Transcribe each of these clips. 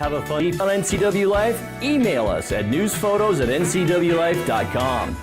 Have a fun on NCW Life? Email us at newsphotos@ncwlife.com.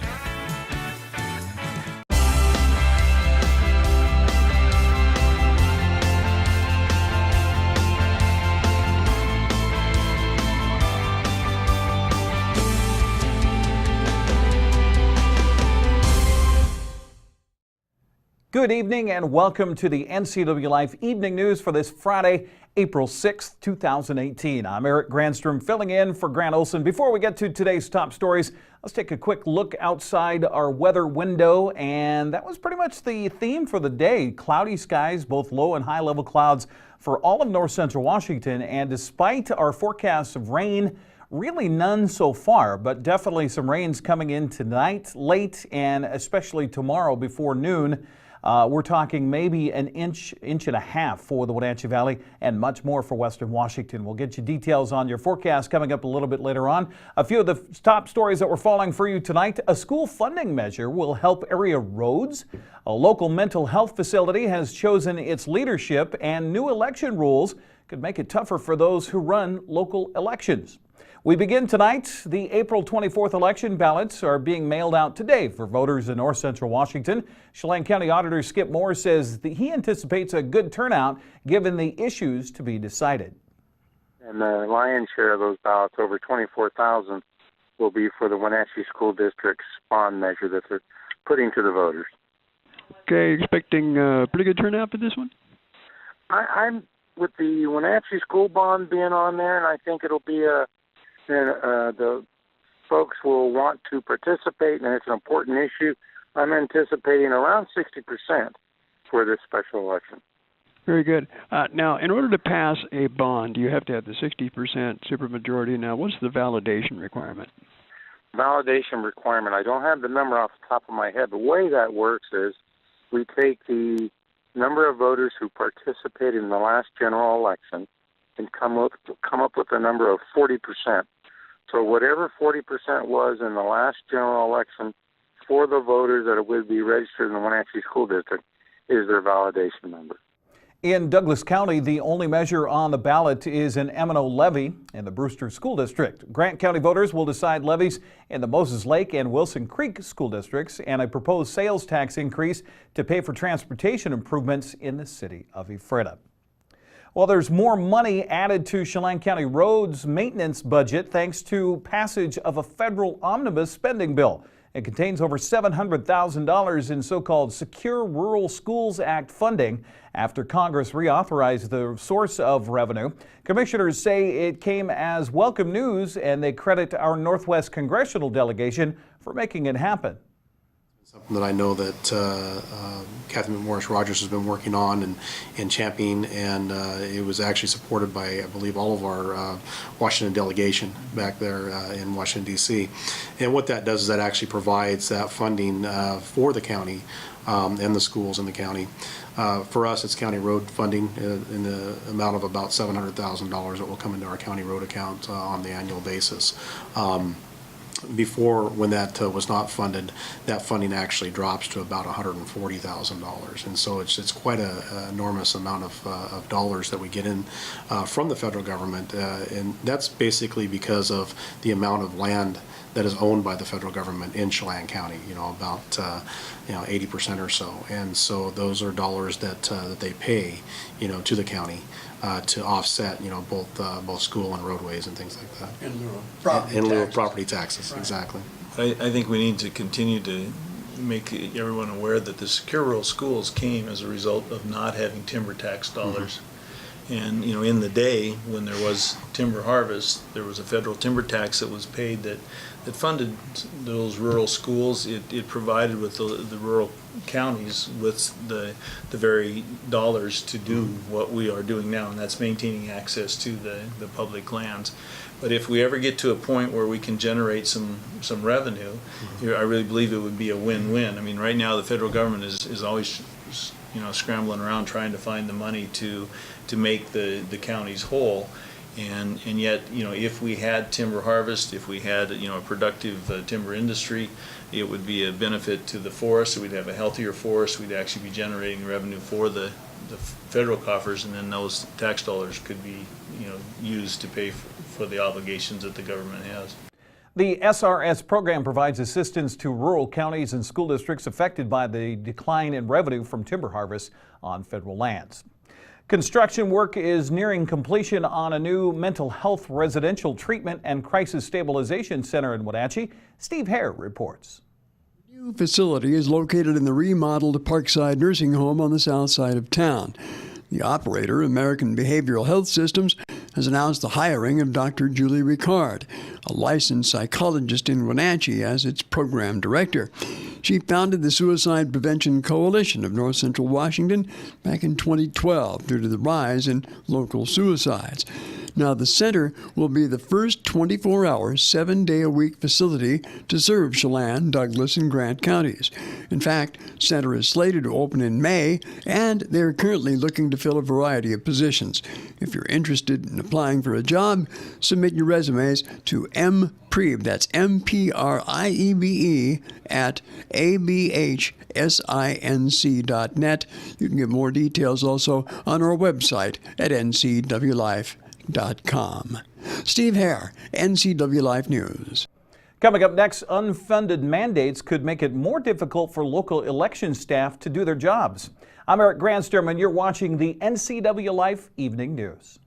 Good evening and welcome to the NCW Life Evening News for this Friday, April 6th, 2018. I'm Eric Granstrom filling in for Grant Olson. Before we get to today's top stories, let's take a quick look outside our weather window, and that was pretty much the theme for the day. Cloudy skies, both low and high level clouds for all of north central Washington, and despite our forecasts of rain, really none so far, but definitely some rains coming in tonight, late, and especially tomorrow before noon. We're talking maybe an inch and a half for the Wenatchee Valley and much more for western Washington. We'll get you details on your forecast coming up a little bit later on. A few of the top stories that we're following for you tonight. A school funding measure will help area roads. A local mental health facility has chosen its leadership, and new election rules could make it tougher for those who run local elections. We begin tonight. The April 24th election ballots are being mailed out today for voters in north central Washington. Chelan County Auditor Skip Moore says that he anticipates a good turnout given the issues to be decided. And the lion's share of those ballots, over 24,000, will be for the Wenatchee School District's bond measure that they're putting to the voters. Okay, expecting a pretty good turnout for this one? I'm with the Wenatchee School bond being on there, and I think it'll be the folks will want to participate, and it's an important issue. I'm anticipating around 60% for this special election. Very good. Now, in order to pass a bond, you have to have the 60% supermajority. Now, what's the validation requirement? Validation requirement, I don't have the number off the top of my head. The way that works is we take the number of voters who participated in the last general election and come up with a number of 40%. So whatever 40% was in the last general election for the voters that would be registered in the Wenatchee School District is their validation number. In Douglas County, the only measure on the ballot is an M&O levy in the Brewster School District. Grant County voters will decide levies in the Moses Lake and Wilson Creek school districts and a proposed sales tax increase to pay for transportation improvements in the city of Ephrata. Well, there's more money added to Chelan County Roads maintenance budget thanks to passage of a federal omnibus spending bill. It contains over $700,000 in so-called Secure Rural Schools Act funding after Congress reauthorized the source of revenue. Commissioners say it came as welcome news, and they credit our Northwest Congressional delegation for making it happen. Something that I know that Kathy McMorris-Rogers has been working on and championing, and it was actually supported by, I believe, all of our Washington delegation back there in Washington, D.C. And what that does is that actually provides that funding for the county and the schools in the county. For us, it's county road funding in the amount of about $700,000 that will come into our county road account on the annual basis. Before, when that was not funded, that funding actually drops to about $140,000, and so it's quite an enormous amount of dollars that we get in from the federal government, and that's basically because of the amount of land that is owned by the federal government in Chelan County. About 80% or so, and so those are dollars that they pay, to the county. To offset, both school and roadways and things like that. In lieu of property taxes, right. Exactly. I think we need to continue to make everyone aware that the Secure Rural Schools came as a result of not having timber tax dollars. Mm-hmm. And, in the day when there was timber harvest, there was a federal timber tax that was paid that funded those rural schools. It provided with the rural counties with the very dollars to do what we are doing now, and that's maintaining access to the public lands. But if we ever get to a point where we can generate some revenue, I really believe it would be a win-win. I mean, right now the federal government is always scrambling around trying to find the money to make the counties whole. And yet, if we had timber harvest, if we had, a productive timber industry, it would be a benefit to the forest. We'd have a healthier forest. We'd actually be generating revenue for the the federal coffers, and then those tax dollars could be, used to pay for the obligations that the government has. The SRS program provides assistance to rural counties and school districts affected by the decline in revenue from timber harvests on federal lands. Construction work is nearing completion on a new mental health residential treatment and crisis stabilization center in Wenatchee. Steve Hare reports. The new facility is located in the remodeled Parkside Nursing Home on the south side of town. The operator, American Behavioral Health Systems, has announced the hiring of Dr. Julie Ricard, a licensed psychologist in Wenatchee, as its program director. She founded the Suicide Prevention Coalition of North Central Washington back in 2012 due to the rise in local suicides. Now, the center will be the first 24-hour, 7-day-a-week facility to serve Chelan, Douglas, and Grant counties. In fact, the center is slated to open in May, and they're currently looking to fill a variety of positions. If you're interested in applying for a job, submit your resumes to mpriebe, that's MPRIEBE, at abhsinc.net. You can get more details also on our website at ncwlife.com. Steve Hare, NCW Life News. Coming up next, unfunded mandates could make it more difficult for local election staff to do their jobs. I'm Eric Granstrom, and you're watching the NCW Life Evening News.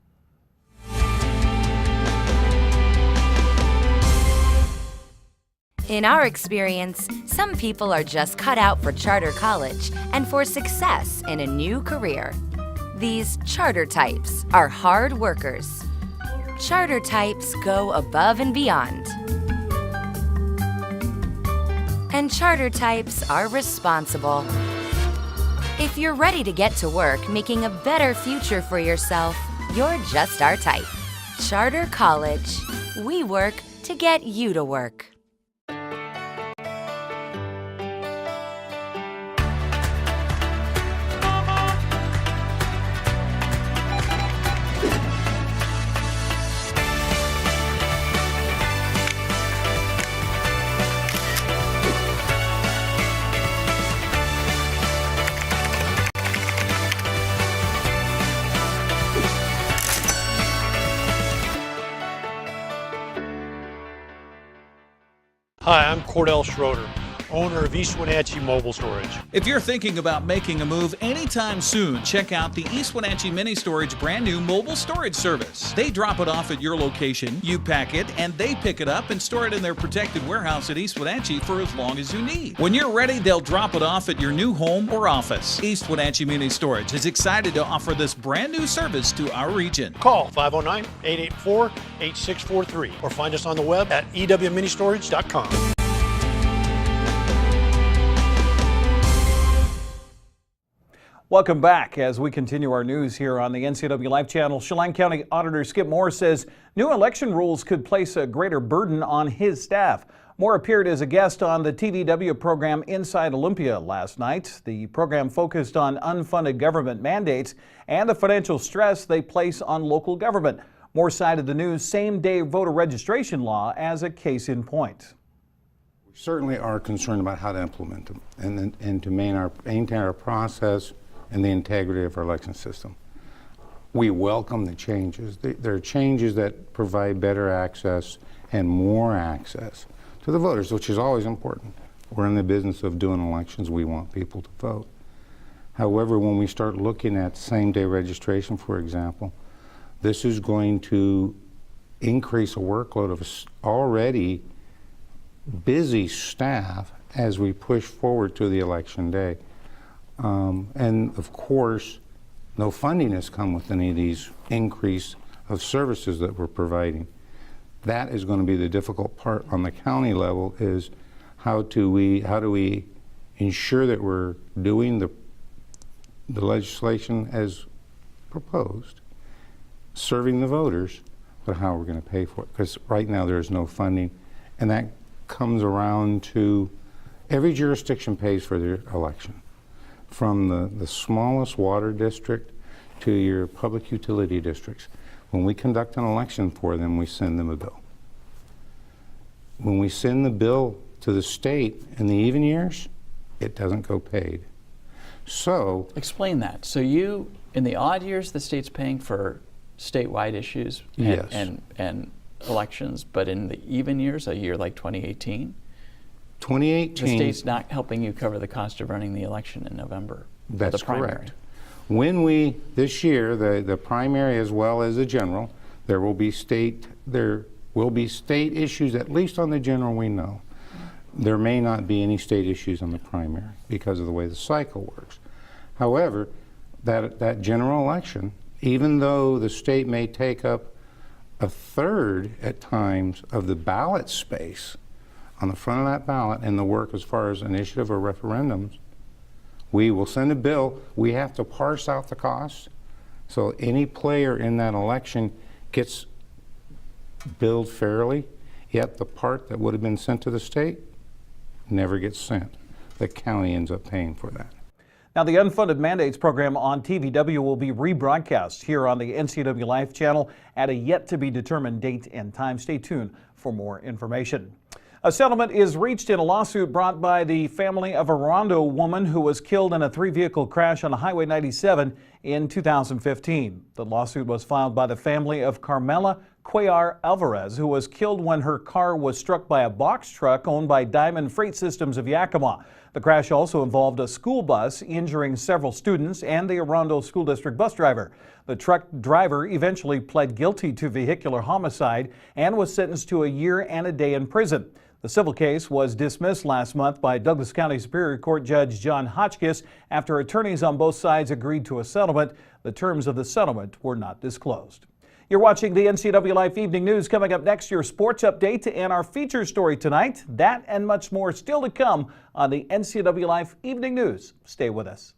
In our experience, some people are just cut out for charter college and for success in a new career. These charter types are hard workers. Charter types go above and beyond. And charter types are responsible. If you're ready to get to work making a better future for yourself, you're just our type. Charter College. We work to get you to work. Hi, I'm Cordell Schroeder, owner of East Wenatchee Mobile Storage. If you're thinking about making a move anytime soon, check out the East Wenatchee Mini Storage brand new mobile storage service. They drop it off at your location, you pack it, and they pick it up and store it in their protected warehouse at East Wenatchee for as long as you need. When you're ready, they'll drop it off at your new home or office. East Wenatchee Mini Storage is excited to offer this brand new service to our region. Call 509-884-8643 or find us on the web at ewministorage.com. Welcome back as we continue our news here on the NCW Life channel. Chelan County Auditor Skip Moore says new election rules could place a greater burden on his staff. Moore appeared as a guest on the TVW program Inside Olympia last night. The program focused on unfunded government mandates and the financial stress they place on local government. Moore cited the new same-day voter registration law as a case in point. We certainly are concerned about how to implement them and to maintain our process and the integrity of our election system. We welcome the changes. There are changes that provide better access and more access to the voters, which is always important. We're in the business of doing elections. We want people to vote. However, when we start looking at same-day registration, for example, this is going to increase a workload of already busy staff as we push forward to the election day. And of course, no funding has come with any of these increase of services that we're providing. That is going to be the difficult part on the county level, is how do we ensure that we're doing the legislation as proposed, serving the voters, but how we're going to pay for it, because right now there is no funding, and that comes around to every jurisdiction pays for their election, from the smallest water district to your public utility districts. When we conduct an election for them, we send them a bill. When we send the bill to the state in the even years, it doesn't go paid. So explain that. So you, in the odd years, the state's paying for statewide issues and elections, but in the even years, a year like 2018, the state's not helping you cover the cost of running the election in November. That's the primary. correct. When this year, the primary as well as the general, there will be state issues, at least on the general we know. There may not be any state issues on the primary because of the way the cycle works. However, that general election, even though the state may take up a third at times of the ballot space on the front of that ballot and the work as far as initiative or referendums, we will send a bill. We have to parse out the costs. So any player in that election gets billed fairly, yet the part that would have been sent to the state never gets sent. The county ends up paying for that. Now, the Unfunded Mandates program on TVW will be rebroadcast here on the NCW Life channel at a yet-to-be-determined date and time. Stay tuned for more information. A settlement is reached in a lawsuit brought by the family of a Rondo woman who was killed in a three-vehicle crash on Highway 97 in 2015. The lawsuit was filed by the family of Carmela Cuellar Alvarez, who was killed when her car was struck by a box truck owned by Diamond Freight Systems of Yakima. The crash also involved a school bus, injuring several students and the Arundel School District bus driver. The truck driver eventually pled guilty to vehicular homicide and was sentenced to a year and a day in prison. The civil case was dismissed last month by Douglas County Superior Court Judge John Hotchkiss after attorneys on both sides agreed to a settlement. The terms of the settlement were not disclosed. You're watching the NCW Life Evening News. Coming up next, your sports update and our feature story tonight. That and much more still to come on the NCW Life Evening News. Stay with us.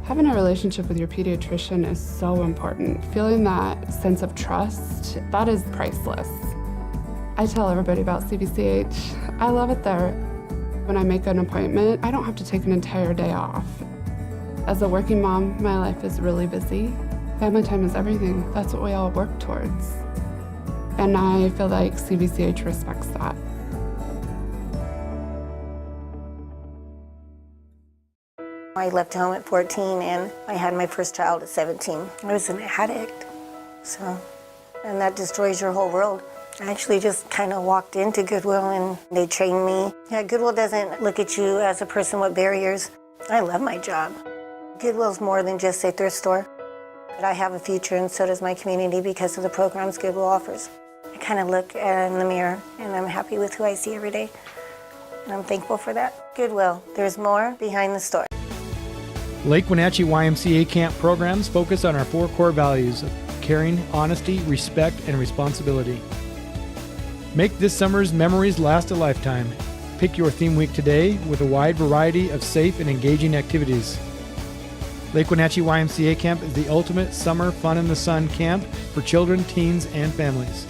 Having a relationship with your pediatrician is so important. Feeling that sense of trust, that is priceless. I tell everybody about CBCH. I love it there. When I make an appointment, I don't have to take an entire day off. As a working mom, my life is really busy. Family time is everything. That's what we all work towards. And I feel like CBCH respects that. I left home at 14 and I had my first child at 17. I was an addict, and that destroys your whole world. I actually just kind of walked into Goodwill and they trained me. Yeah, Goodwill doesn't look at you as a person with barriers. I love my job. Goodwill's more than just a thrift store. But I have a future and so does my community because of the programs Goodwill offers. I kind of look in the mirror and I'm happy with who I see every day. And I'm thankful for that. Goodwill, there's more behind the store. Lake Wenatchee YMCA camp programs focus on our 4 core values of caring, honesty, respect, and responsibility. Make this summer's memories last a lifetime. Pick your theme week today with a wide variety of safe and engaging activities. Lake Wenatchee YMCA Camp is the ultimate summer fun in the sun camp for children, teens, and families.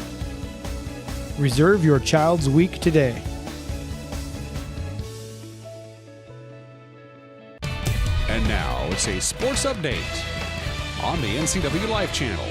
Reserve your child's week today. And now it's a sports update on the NCW Life channel.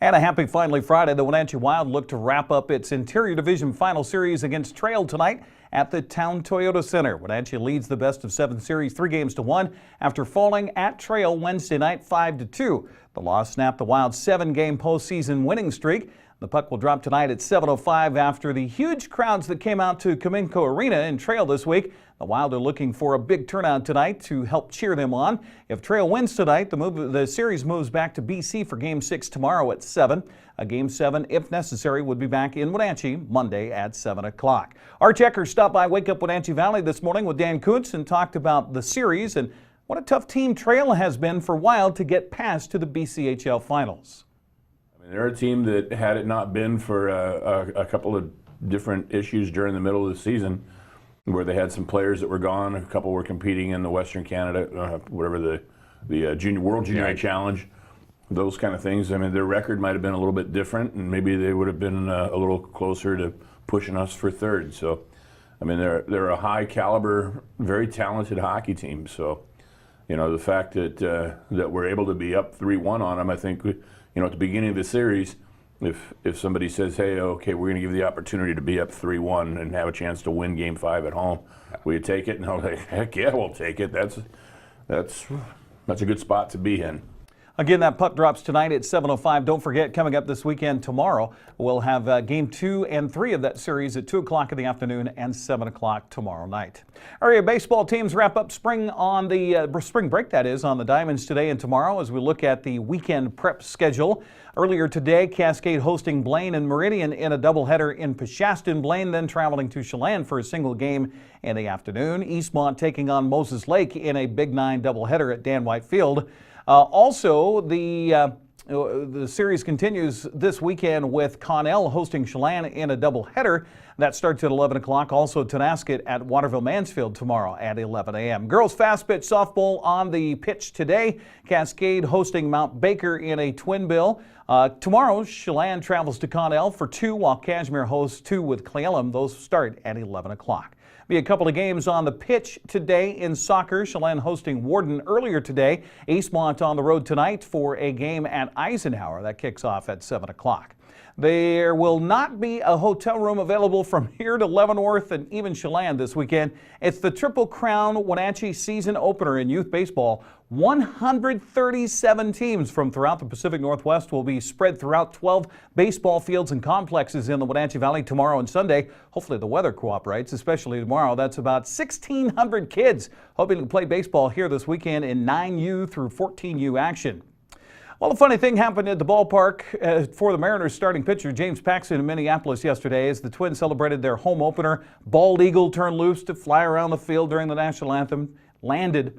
And a happy finally Friday. The Wenatchee Wild look to wrap up its Interior Division final series against Trail tonight at the Town Toyota Center. Wenatchee leads the best of 7 series 3-1 after falling at Trail Wednesday night 5-2. The loss snapped the Wild's 7-game postseason winning streak. The puck will drop tonight at 7:05 after the huge crowds that came out to Cominco Arena in Trail this week. The Wild are looking for a big turnout tonight to help cheer them on. If Trail wins tonight, the series moves back to BC for Game 6 tomorrow at 7. A Game 7, if necessary, would be back in Wenatchee Monday at 7 o'clock. Our checkers stopped by Wake Up Wenatchee Valley this morning with Dan Kuntz and talked about the series and what a tough team Trail has been for Wild to get past to the BCHL Finals. They're a team that, had it not been for a couple of different issues during the middle of the season, where they had some players that were gone, a couple were competing in the Western Canada, whatever the World Junior Challenge, those kind of things. I mean, their record might have been a little bit different, and maybe they would have been a little closer to pushing us for third. So, I mean, they're a high caliber, very talented hockey team. So, you know, the fact that we're able to be up 3-1 on them, I think. You know, at the beginning of the series, if somebody says, hey, okay, we're going to give you the opportunity to be up 3-1 and have a chance to win Game 5 at home, will you take it? And I'll say, heck yeah, we'll take it. That's a good spot to be in. Again, that puck drops tonight at 7:05. Don't forget, coming up this weekend tomorrow, we'll have Game 2 and 3 of that series at 2 o'clock in the afternoon and 7 o'clock tomorrow night. Area baseball teams wrap up spring on the spring break, that is, on the Diamonds today and tomorrow as we look at the weekend prep schedule. Earlier today, Cascade hosting Blaine and Meridian in a doubleheader in Peshastin. Blaine then traveling to Chelan for a single game in the afternoon. Eastmont taking on Moses Lake in a Big 9 doubleheader at Dan White Field. Also, the series continues this weekend with Connell hosting Chelan in a doubleheader. That starts at 11 o'clock. Also, Tonasket at Waterville-Mansfield tomorrow at 11 a.m. Girls fast pitch softball on the pitch today. Cascade hosting Mount Baker in a twin bill. Tomorrow, Chelan travels to Connell for 2, while Cashmere hosts 2 with Clallam. Those start at 11 o'clock. Be a couple of games on the pitch today in soccer. Chelan hosting Warden earlier today. Eastmont on the road tonight for a game at Eisenhower. That kicks off at 7 o'clock. There will not be a hotel room available from here to Leavenworth and even Chelan this weekend. It's the Triple Crown Wenatchee season opener in youth baseball. 137 teams from throughout the Pacific Northwest will be spread throughout 12 baseball fields and complexes in the Wenatchee Valley tomorrow and Sunday. Hopefully the weather cooperates, especially tomorrow. That's about 1,600 kids hoping to play baseball here this weekend in 9U through 14U action. Well, a funny thing happened at the ballpark for the Mariners starting pitcher James Paxton in Minneapolis yesterday as the Twins celebrated their home opener. Bald eagle turned loose to fly around the field during the national anthem, landed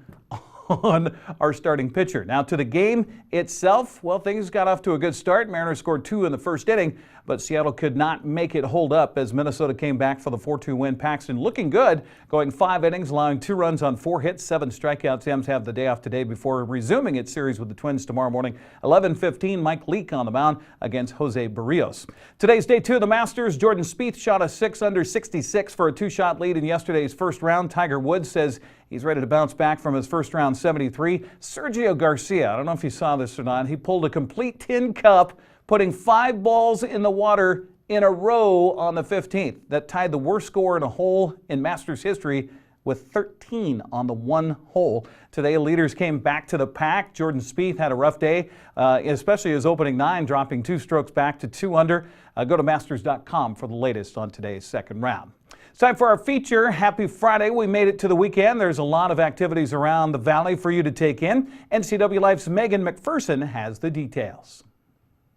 on our starting pitcher. Now to the game itself, well, things got off to a good start. Mariners scored 2 in the first inning, but Seattle could not make it hold up as Minnesota came back for the 4-2 win. Paxton looking good, going 5 innings, allowing 2 runs on 4 hits, 7 strikeouts. M's have the day off today before resuming its series with the Twins tomorrow morning. 11:15, Mike Leake on the mound against Jose Barrios. Today's day 2 of the Masters. Jordan Spieth shot a 6 under 66 for a 2-shot lead in yesterday's first round. Tiger Woods says he's ready to bounce back from his first round 73. Sergio Garcia, I don't know if you saw this or not, he pulled a complete tin cup, putting 5 balls in the water in a row on the 15th. That tied the worst score in a hole in Masters history with 13 on the one hole. Today, leaders came back to the pack. Jordan Spieth had a rough day, especially his opening 9, dropping 2 strokes back to 2 under. Go to Masters.com for the latest on today's second round. It's time for our feature. Happy Friday. We made it to the weekend. There's a lot of activities around the valley for you to take in. NCW Life's Megan McPherson has the details.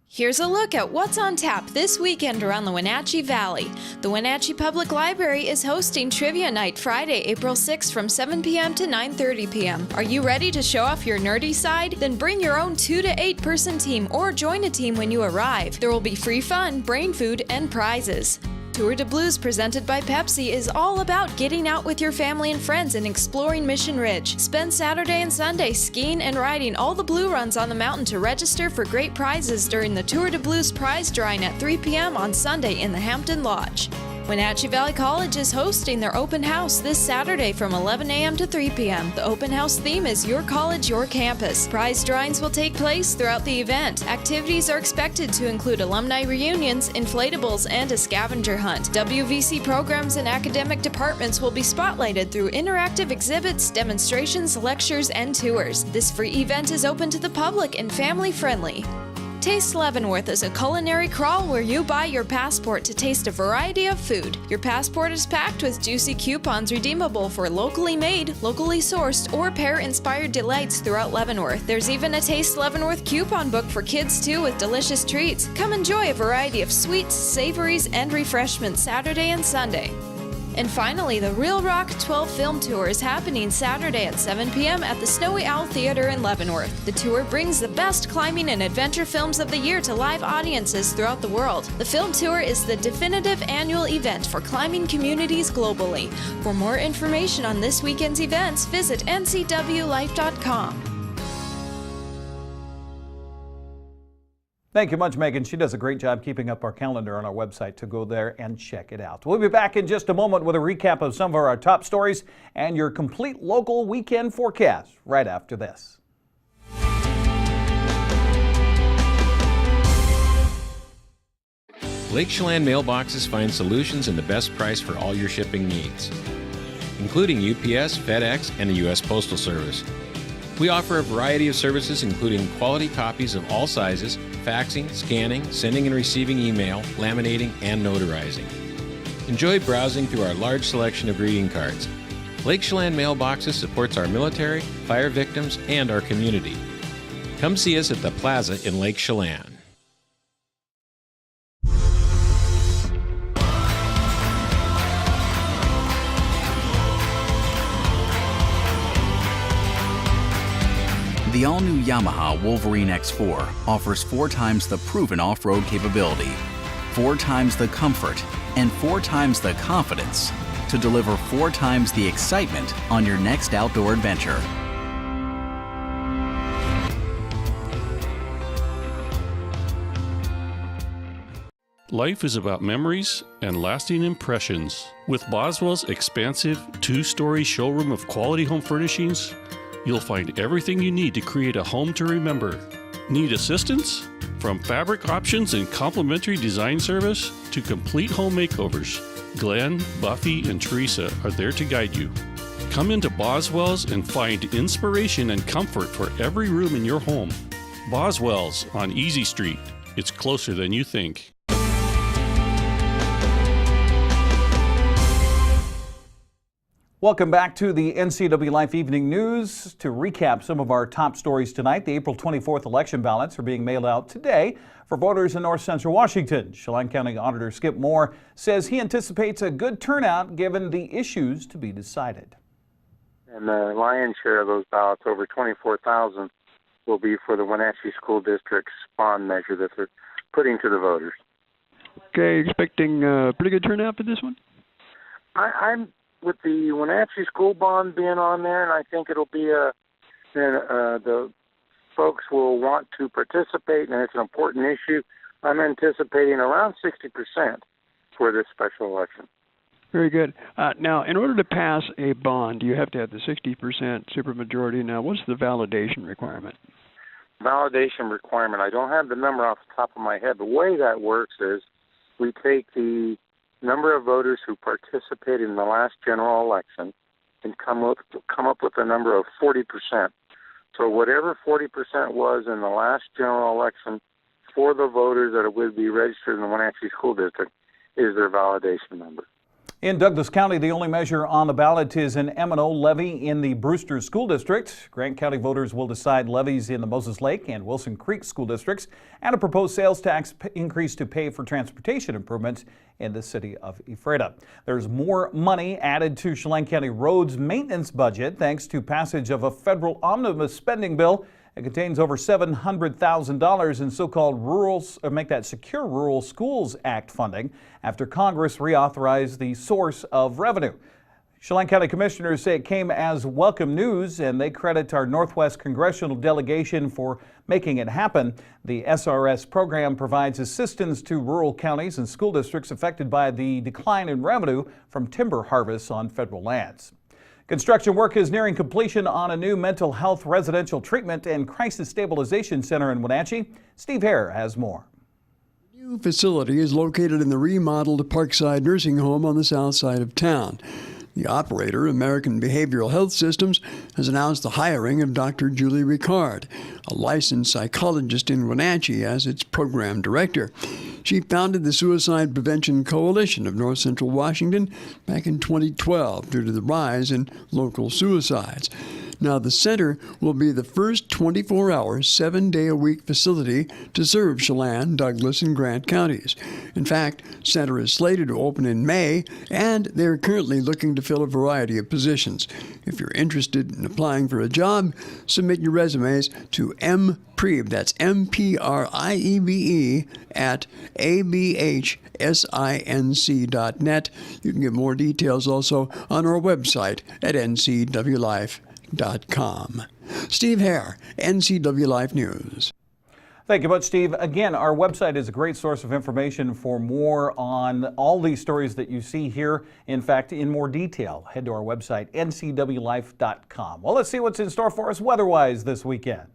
Here's a look at what's on tap this weekend around the Wenatchee Valley. The Wenatchee Public Library is hosting Trivia Night Friday, April 6th from 7 p.m. to 9:30 p.m. Are you ready to show off your nerdy side? Then bring your own 2 to 8 person team or join a team when you arrive. There will be free fun, brain food, and prizes. Tour de Blues presented by Pepsi is all about getting out with your family and friends and exploring Mission Ridge. Spend Saturday and Sunday skiing and riding all the blue runs on the mountain to register for great prizes during the Tour de Blues prize drawing at 3 p.m. on Sunday in the Hampton Lodge. Wenatchee Valley College is hosting their open house this Saturday from 11 a.m. to 3 p.m. The open house theme is Your College, Your Campus. Prize drawings will take place throughout the event. Activities are expected to include alumni reunions, inflatables, and a scavenger hunt. WVC programs and academic departments will be spotlighted through interactive exhibits, demonstrations, lectures, and tours. This free event is open to the public and family-friendly. Taste Leavenworth is a culinary crawl where you buy your passport to taste a variety of food. Your passport is packed with juicy coupons redeemable for locally made, locally sourced, or pair-inspired delights throughout Leavenworth. There's even a Taste Leavenworth coupon book for kids too with delicious treats. Come enjoy a variety of sweets, savories, and refreshments Saturday and Sunday. And finally, the Real Rock 12 Film Tour is happening Saturday at 7 p.m. at the Snowy Owl Theater in Leavenworth. The tour brings the best climbing and adventure films of the year to live audiences throughout the world. The film tour is the definitive annual event for climbing communities globally. For more information on this weekend's events, visit ncwlife.com. Thank you much, Megan. She does a great job keeping up our calendar on our website, to go there and check it out. We'll be back in just a moment with a recap of some of our top stories and your complete local weekend forecast right after this. Lake Chelan mailboxes find solutions and the best price for all your shipping needs, including UPS, FedEx, and the U.S. Postal Service. We offer a variety of services including quality copies of all sizes, faxing, scanning, sending and receiving email, laminating, and notarizing. Enjoy browsing through our large selection of greeting cards. Lake Chelan Mailboxes supports our military, fire victims, and our community. Come see us at the Plaza in Lake Chelan. The all-new Yamaha Wolverine X4 offers 4 times the proven off-road capability, 4 times the comfort, and 4 times the confidence to deliver 4 times the excitement on your next outdoor adventure. Life is about memories and lasting impressions. With Boswell's expansive 2-story showroom of quality home furnishings, you'll find everything you need to create a home to remember. Need assistance? From fabric options and complimentary design service to complete home makeovers, Glenn, Buffy, and Teresa are there to guide you. Come into Boswell's and find inspiration and comfort for every room in your home. Boswell's on Easy Street. It's closer than you think. Welcome back to the NCW Life Evening News. To recap some of our top stories tonight, the April 24th election ballots are being mailed out today for voters in north central Washington. Chelan County Auditor Skip Moore says he anticipates a good turnout given the issues to be decided. And the lion's share of those ballots, over 24,000, will be for the Wenatchee School District's bond measure that they're putting to the voters. Okay, expecting a pretty good turnout for this one? I'm with the Wenatchee school bond being on there, and I think it'll be the folks will want to participate, and it's an important issue. I'm anticipating around 60% for this special election. Very good. Now, in order to pass a bond, you have to have the 60% supermajority. Now, what's the validation requirement? Validation requirement, I don't have the number off the top of my head. The way that works is we take the number of voters who participated in the last general election and come up with a number of 40%. So whatever 40% was in the last general election for the voters that would be registered in the Wenatchee School District is their validation number. In Douglas County, the only measure on the ballot is an M&O levy in the Brewster School District. Grant County voters will decide levies in the Moses Lake and Wilson Creek school districts and a proposed sales tax increase to pay for transportation improvements in the city of Ephrata. There's more money added to Chelan County roads maintenance budget thanks to passage of a federal omnibus spending bill. It contains over $700,000 in so-called Make That Secure Rural Schools Act funding after Congress reauthorized the source of revenue. Chelan County commissioners say it came as welcome news, and they credit our Northwest congressional delegation for making it happen. The SRS program provides assistance to rural counties and school districts affected by the decline in revenue from timber harvests on federal lands. Construction work is nearing completion on a new mental health residential treatment and crisis stabilization center in Wenatchee. Steve Hare has more. The new facility is located in the remodeled Parkside Nursing Home on the south side of town. The operator, American Behavioral Health Systems, has announced the hiring of Dr. Julie Ricard, a licensed psychologist in Wenatchee, as its program director. She founded the Suicide Prevention Coalition of North Central Washington back in 2012 due to the rise in local suicides. Now, the center will be the first 24-hour, 7-day-a-week facility to serve Chelan, Douglas, and Grant counties. In fact, the center is slated to open in May, and they're currently looking to fill a variety of positions. If you're interested in applying for a job, submit your resumes to mpriebe, that's MPRIEBE, at abhsinc.net. You can get more details also on our website at ncwlife.com. Steve Hare, NCW Life News. Thank you much, Steve. Again, our website is a great source of information for more on all these stories that you see here. In fact, in more detail, head to our website, ncwlife.com. Well, let's see what's in store for us weather-wise this weekend.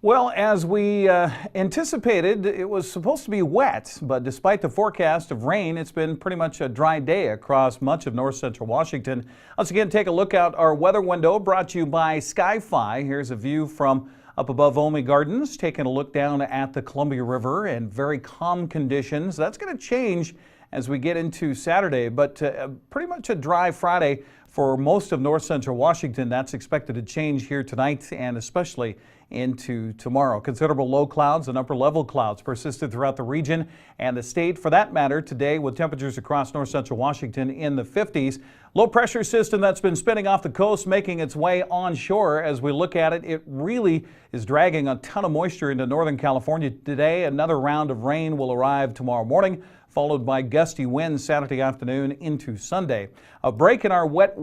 Well, as we anticipated, it was supposed to be wet, but despite the forecast of rain, it's been pretty much a dry day across much of north central Washington. Let's again take a look at our weather window brought to you by Sky-Fi. Here's a view from up above Olney Gardens, taking a look down at the Columbia River and very calm conditions. That's going to change as we get into Saturday, but pretty much a dry Friday for most of north central Washington. That's expected to change here tonight and especially into tomorrow. Considerable low clouds and upper level clouds persisted throughout the region and the state for that matter today, with temperatures across north central Washington in the 50s. Low pressure system that's been spinning off the coast making its way onshore. As we look at it, it really is dragging a ton of moisture into Northern California today. Another round of rain will arrive tomorrow morning, followed by gusty winds Saturday afternoon into Sunday. A break in our wet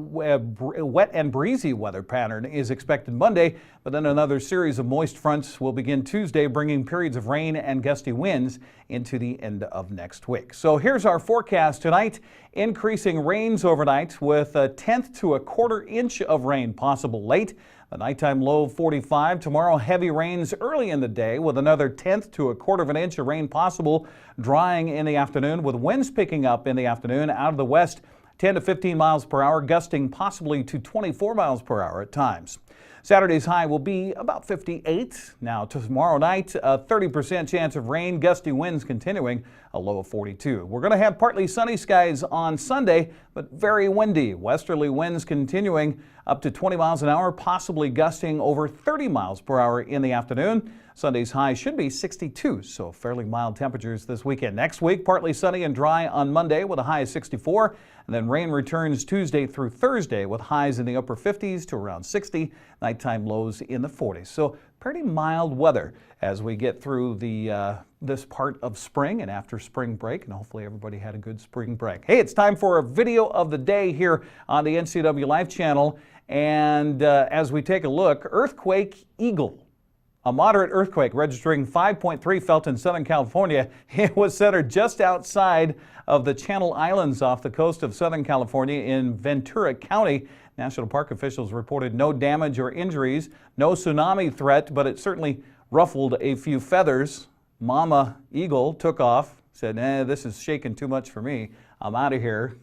and breezy weather pattern is expected Monday, but then another series of moist fronts will begin Tuesday, bringing periods of rain and gusty winds into the end of next week. So here's our forecast tonight. Increasing rains overnight with a 1/10 to 1/4 inch of rain possible late. The nighttime low of 45. Tomorrow, heavy rains early in the day with another 1/10 to 1/4 of an inch of rain possible. Drying in the afternoon with winds picking up in the afternoon out of the west, 10 to 15 miles per hour, gusting possibly to 24 miles per hour at times. Saturday's high will be about 58. Now tomorrow night, a 30% chance of rain, gusty winds continuing, a low of 42. We're going to have partly sunny skies on Sunday, but very windy. Westerly winds continuing up to 20 miles an hour, possibly gusting over 30 miles per hour in the afternoon. Sunday's high should be 62, so fairly mild temperatures this weekend. Next week, partly sunny and dry on Monday with a high of 64, and then rain returns Tuesday through Thursday with highs in the upper 50s to around 60, nighttime lows in the 40s. So pretty mild weather as we get through this part of spring and after spring break, and hopefully everybody had a good spring break. Hey, it's time for a video of the day here on the NCW Life channel, and as we take a look, Earthquake Eagle. A moderate earthquake registering 5.3 felt in Southern California. It was centered just outside of the Channel Islands off the coast of Southern California in Ventura County. National Park officials reported no damage or injuries, no tsunami threat, but it certainly ruffled a few feathers. Mama Eagle took off, said, this is shaking too much for me. I'm out of here.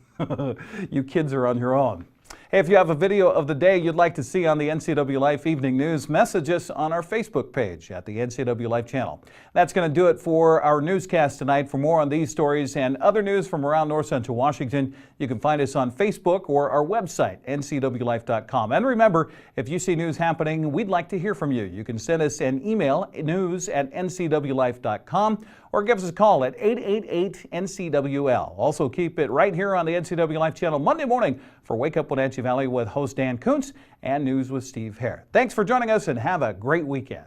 You kids are on your own. Hey, if you have a video of the day you'd like to see on the NCW Life Evening News, message us on our Facebook page at the NCW Life channel. That's going to do it for our newscast tonight. For more on these stories and other news from around north central Washington, you can find us on Facebook or our website, ncwlife.com. And remember, if you see news happening, we'd like to hear from you. You can send us an email, news@ncwlife.com, or give us a call at 888-NCWL. Also, keep it right here on the NCW Life channel Monday morning for Wake Up Wenatchee Valley with host Dan Kuntz and News with Steve Hare. Thanks for joining us and have a great weekend.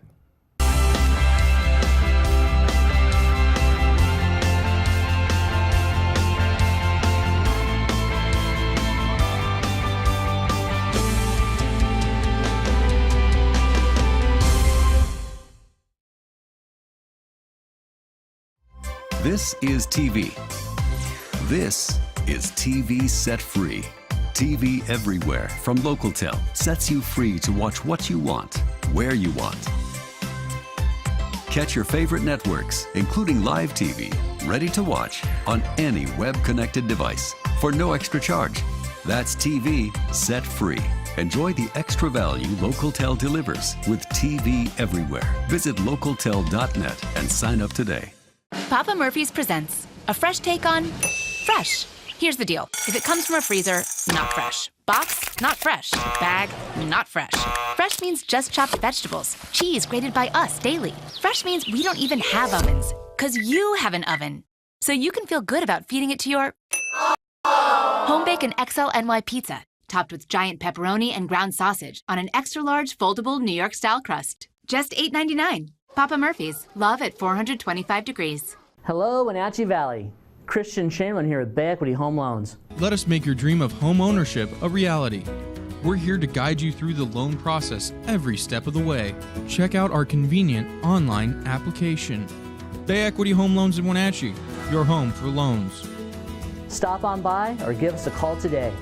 This is TV. This is TV Set Free. TV everywhere from Localtel sets you free to watch what you want, where you want. Catch your favorite networks, including live TV, ready to watch on any web-connected device for no extra charge. That's TV Set Free. Enjoy the extra value Localtel delivers with TV everywhere. Visit localtel.net and sign up today. Papa Murphy's presents a fresh take on fresh. Here's the deal. If it comes from a freezer, not fresh. Box, not fresh. Bag, not fresh. Fresh means just chopped vegetables. Cheese grated by us daily. Fresh means we don't even have ovens, because you have an oven. So you can feel good about feeding it to your home bake XL NY pizza, topped with giant pepperoni and ground sausage on an extra large foldable New York style crust. Just $8.99. Papa Murphy's, love at 425 degrees. Hello, Wenatchee Valley. Christian Shaman here with Bay Equity Home Loans. Let us make your dream of home ownership a reality. We're here to guide you through the loan process every step of the way. Check out our convenient online application. Bay Equity Home Loans in Wenatchee, your home for loans. Stop on by or give us a call today.